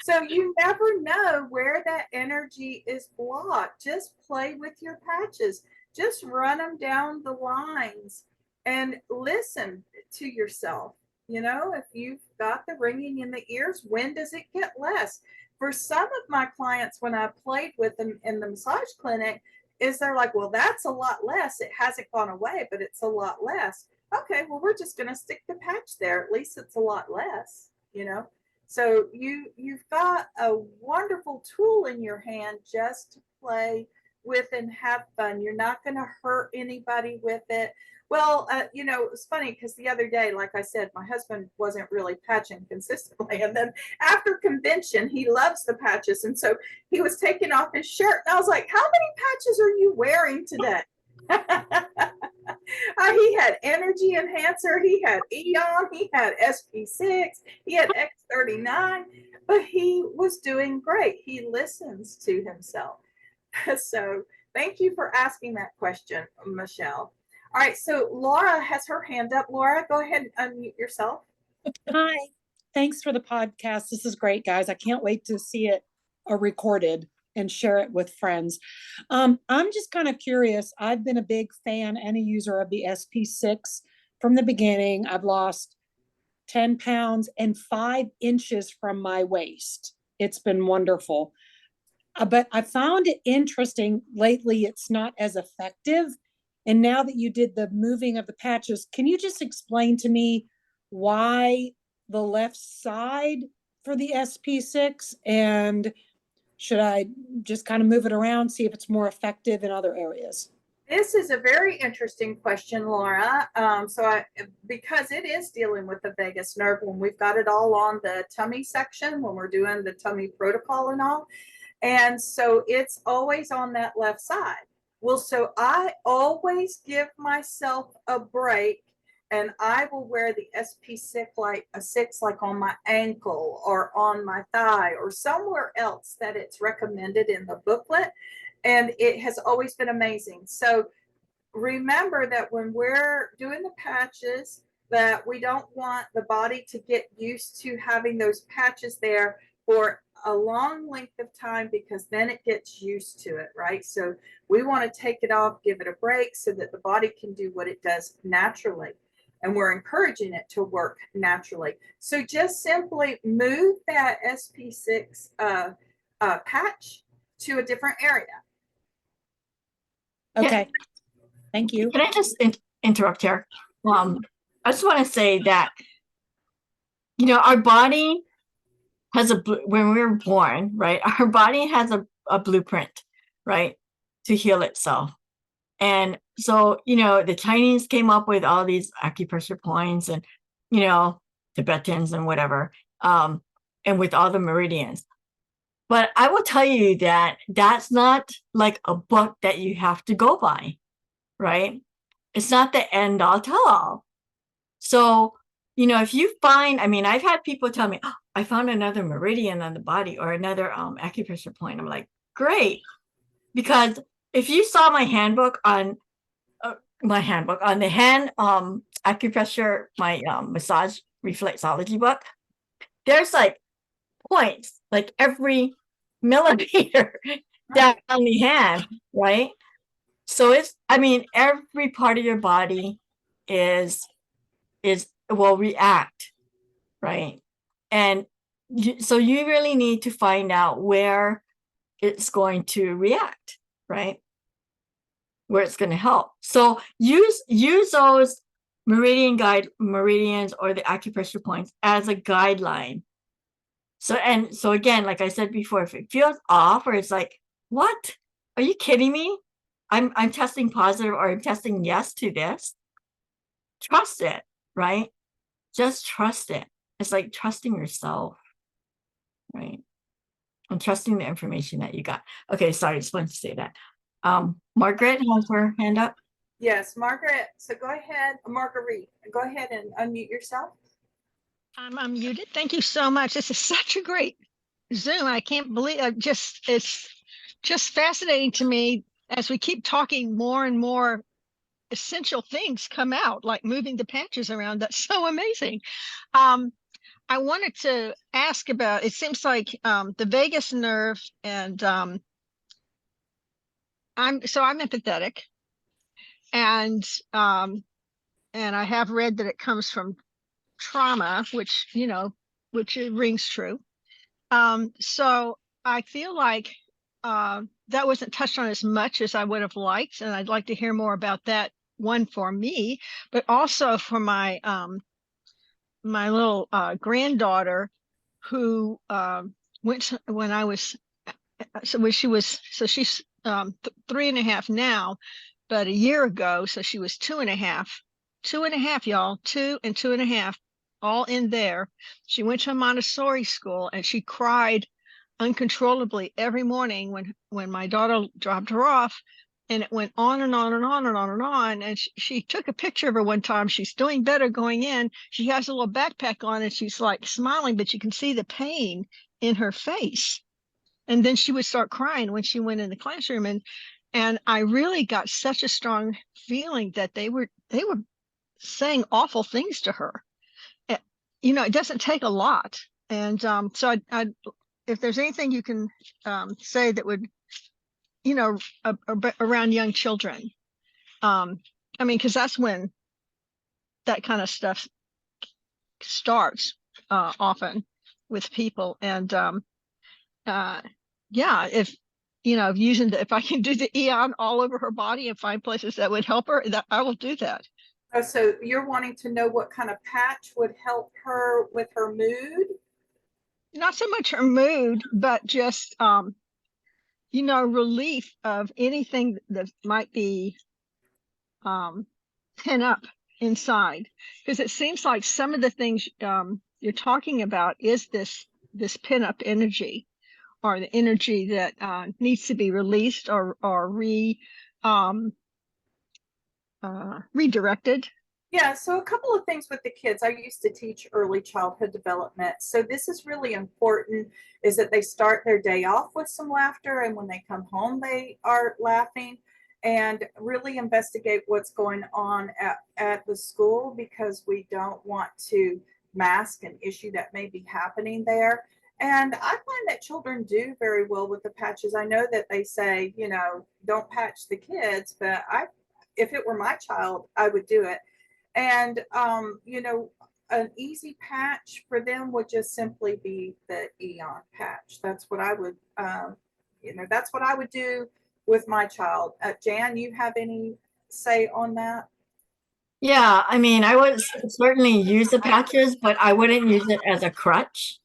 So you never know where that energy is blocked. Just play with your patches. Just run them down the lines and listen to yourself. You know, if you've got the ringing in the ears, when does it get less? For some of my clients, when I played with them in the massage clinic, is they're like, well, that's a lot less. It hasn't gone away, but it's a lot less. Okay, well, we're just going to stick the patch there. At least it's a lot less, you know. So you've got a wonderful tool in your hand just to play with and have fun. You're not going to hurt anybody with it. Well, you know, it was funny because the other day, like I said, my husband wasn't really patching consistently. And then after convention, he loves the patches. And so he was taking off his shirt. And I was like, how many patches are you wearing today? He had energy enhancer, he had Eon, he had SP6, he had X39, but he was doing great. He listens to himself. So thank you for asking that question, Michelle. All right, so Laura has her hand up. Laura, go ahead and unmute yourself. Hi, thanks for the podcast. This is great, guys. I can't wait to see it recorded and share it with friends. I'm just kind of curious. I've been a big fan and a user of the SP6 from the beginning. I've lost 10 pounds and 5 inches from my waist. It's been wonderful. But I found it interesting lately, it's not as effective. And now that you did the moving of the patches, can you just explain to me why the left side for the SP6? And should I just kind of move it around, see if it's more effective in other areas? This is a very interesting question, Laura. Because it is dealing with the vagus nerve, when we've got it all on the tummy section, when we're doing the tummy protocol and all. And so it's always on that left side. Well, so I always give myself a break, and I will wear the SP6 like on my ankle or on my thigh or somewhere else that it's recommended in the booklet. And it has always been amazing. So remember that when we're doing the patches, that we don't want the body to get used to having those patches there for a long length of time, because then it gets used to it, right? So we want to take it off, give it a break so that the body can do what it does naturally. And we're encouraging it to work naturally. So just simply move that SP6 patch to a different area. Okay, thank you. Can I just interrupt here? I just want to say that, you know, our body has when we were born, right? Our body has a blueprint, right, to heal itself. And so, you know, the Chinese came up with all these acupressure points and, you know, Tibetans and whatever, and with all the meridians. But I will tell you that that's not like a book that you have to go by, right? It's not the end all tell all. So, you know, if you find, I mean, I've had people tell me, oh, I found another meridian on the body or another acupressure point. I'm like, great. Because if you saw my handbook on the hand acupressure, my massage reflexology book, there's like points, like every millimeter down the hand, right? So it's, I mean, every part of your body will react, right? And so you really need to find out where it's going to react, right? Where it's going to help. So use those meridians or the acupressure points as a guideline. So again, like I said before, if it feels off or it's like, what? Are you kidding me? I'm testing positive or I'm testing yes to this. Trust it, right? Just trust it. It's like trusting yourself, right? And trusting the information that you got. Okay, sorry, just wanted to say that. Margaret has her hand up. Yes, Margaret. So go ahead, Marguerite. Go ahead and unmute yourself. I'm unmuted. Thank you so much. This is such a great Zoom. I can't believe it's just fascinating to me as we keep talking more and more essential things come out, like moving the patches around. That's so amazing. I wanted to ask about, it seems like the vagus nerve, and I'm empathetic, and I have read that it comes from trauma, which it rings true. So I feel like that wasn't touched on as much as I would have liked, and I'd like to hear more about that, one for me, but also for my my little granddaughter, who went when I was so she's 3.5 now, but a year ago, so she was 2.5, y'all, 2 and 2.5, all in there. She went to a Montessori school, and she cried uncontrollably every morning when my daughter dropped her off, and it went on and on and on and on and on. And she took a picture of her one time. She's doing better going in. She has a little backpack on, and she's like smiling, but you can see the pain in her face. And then she would start crying when she went in the classroom, and I really got such a strong feeling that they were saying awful things to her. It doesn't take a lot. And so I if there's anything you can say that would, around young children, because that's when that kind of stuff starts often with people. And if I can do the Eon all over her body and find places that would help her, that I will do that. Oh, so you're wanting to know what kind of patch would help her with her mood? Not so much her mood, but just relief of anything that might be pent up inside, because it seems like some of the things you're talking about is this pent up energy, or the energy that needs to be released or redirected. Yeah, so a couple of things with the kids. I used to teach early childhood development. So this is really important, is that they start their day off with some laughter, and when they come home, they are laughing, and really investigate what's going on at the school, because we don't want to mask an issue that may be happening there. And I find that children do very well with the patches. I know that they say, don't patch the kids, but if it were my child, I would do it. And, an easy patch for them would just simply be the Eon patch. That's what I would, that's what I would do with my child. Jan, you have any say on that? Yeah, I would certainly use the patches, but I wouldn't use it as a crutch.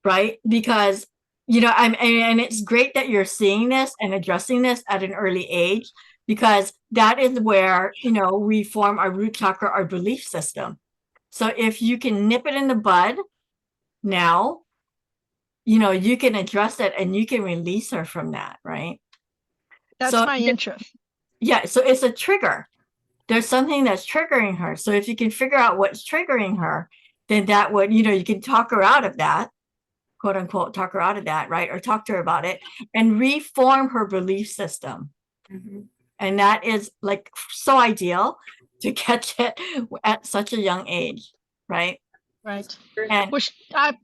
Right? Because, and it's great that you're seeing this and addressing this at an early age, because that is where, we form our root chakra, our belief system. So if you can nip it in the bud now, you can address it and you can release her from that, right? That's so my interest. Yeah, so it's a trigger. There's something that's triggering her. So if you can figure out what's triggering her, then that would, you can talk her out of that, quote unquote, talk her out of that, right? Or talk to her about it and reform her belief system. Mm-hmm. And that is like so ideal to catch it at such a young age, right? Right. And which I'm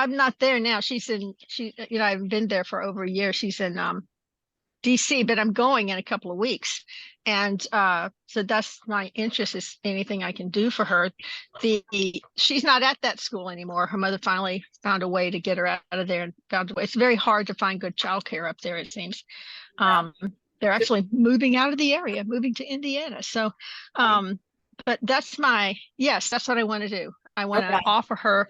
not there now. I've been there for over a year. She's in DC, but I'm going in a couple of weeks. And so that's my interest, is anything I can do for her. She's not at that school anymore. Her mother finally found a way to get her out of there, and found a way. It's very hard to find good childcare up there, it seems. They're actually moving out of the area, moving to Indiana. So but that's that's what I want to do. I want to offer her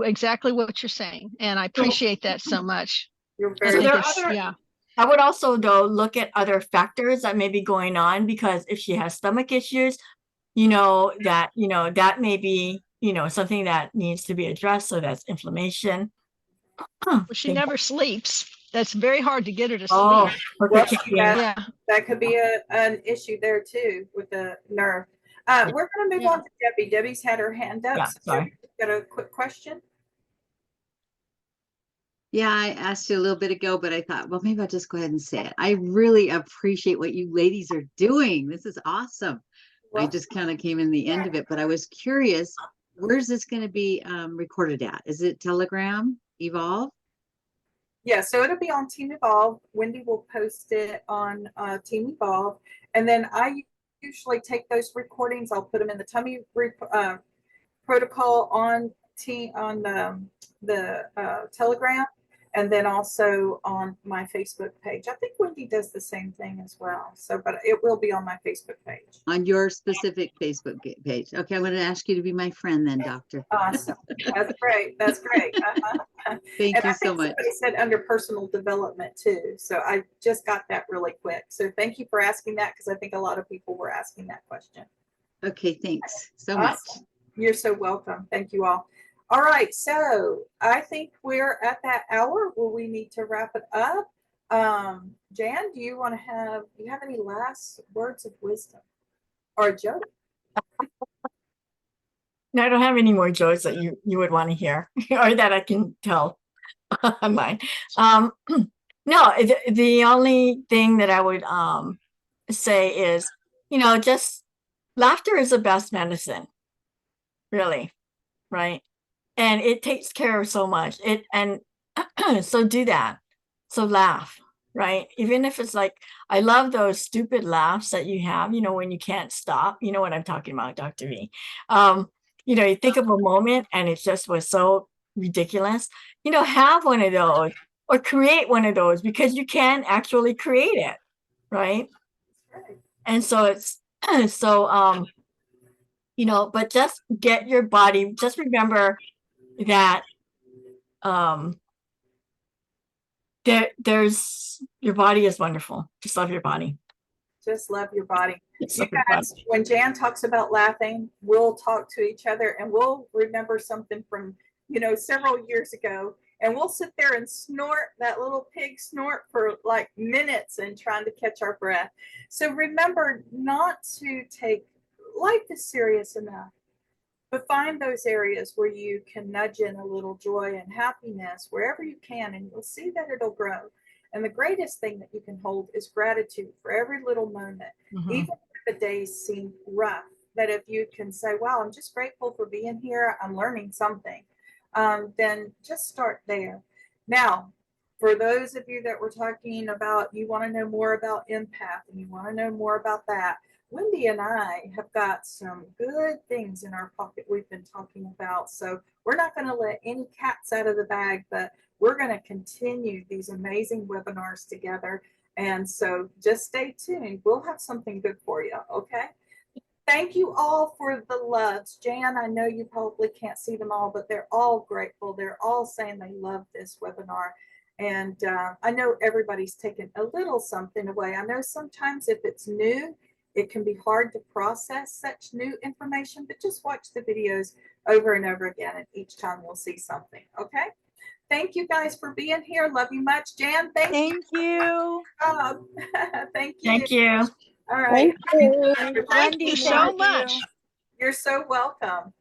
exactly what you're saying, and I appreciate that so much. You're so very there are other, I would also, though, look at other factors that may be going on, because if she has stomach issues, that may be, something that needs to be addressed. So that's inflammation. Well, she never sleeps. That's very hard to get her to sleep. Oh, well, okay. yeah, that could be an issue there too with the nerve. We're going to move on to Debbie. Debbie's had her hand up. Yeah, so sorry. Debbie, got a quick question? Yeah, I asked you a little bit ago, but I thought, well, maybe I'll just go ahead and say it. I really appreciate what you ladies are doing. This is awesome. I Well, just kind of came in the end of it, but I was curious, where's this going to be recorded at? Is it Telegram, Evolve? yeah, so it'll be on Team Evolve. Wendy will post it on Team Evolve. And then I usually take those recordings, I'll put them in the tummy protocol on the Telegram, and then also on my Facebook page. I think Wendy does the same thing as well. So, but it will be on my Facebook page. On your specific Facebook page. Okay, I'm going to ask you to be my friend then, Doctor. Awesome. That's great. That's great. Thank And you I so think much. somebody said under personal development too. So I just got that really quick. So thank you for asking that, because I think a lot of people were asking that question. Okay, thanks so much. Awesome. You're so welcome. Thank you all. All right. So I think we're at that hour where we need to wrap it up. Jan, do you have any last words of wisdom or a joke? No, I don't have any more jokes that you would want to hear or that I can tell on mine. No, the only thing that I would say is, just laughter is the best medicine, really, right? And it takes care of so much. So do that. So laugh, right? Even if it's like, I love those stupid laughs that you have, when you can't stop. You know what I'm talking about, Dr. V. You think of a moment and it just was so ridiculous. Have one of those or create one of those, because you can actually create it, right? And so it's so but just get your body, just remember that there's your body is wonderful. Just love your body. Just love your body. Just You love your guys, body. when Jan talks about laughing, we'll talk to each other and we'll remember something from, several years ago. And we'll sit there and snort that little pig snort for like minutes and trying to catch our breath. So remember not to take life is serious enough, but find those areas where you can nudge in a little joy and happiness wherever you can, and you'll see that it'll grow. And the greatest thing that you can hold is gratitude for every little moment, even if the days seem rough. That if you can say, wow, I'm just grateful for being here, I'm learning something, then just start there. Now, for those of you that were talking about, you want to know more about empath and you want to know more about that, Wendy and I have got some good things in our pocket we've been talking about. So we're not going to let any cats out of the bag, but we're going to continue these amazing webinars together. And so just stay tuned. We'll have something good for you. Okay. Thank you all for the loves. Jan, I know you probably can't see them all, but they're all grateful. They're all saying they love this webinar. And I know everybody's taken a little something away. I know sometimes if it's new, it can be hard to process such new information, but just watch the videos over and over again, and each time you'll see something. Okay. Thank you guys for being here. Love you much. Jan, thank you. Thank you. Thank you. All right. Thank you so much. You're so welcome.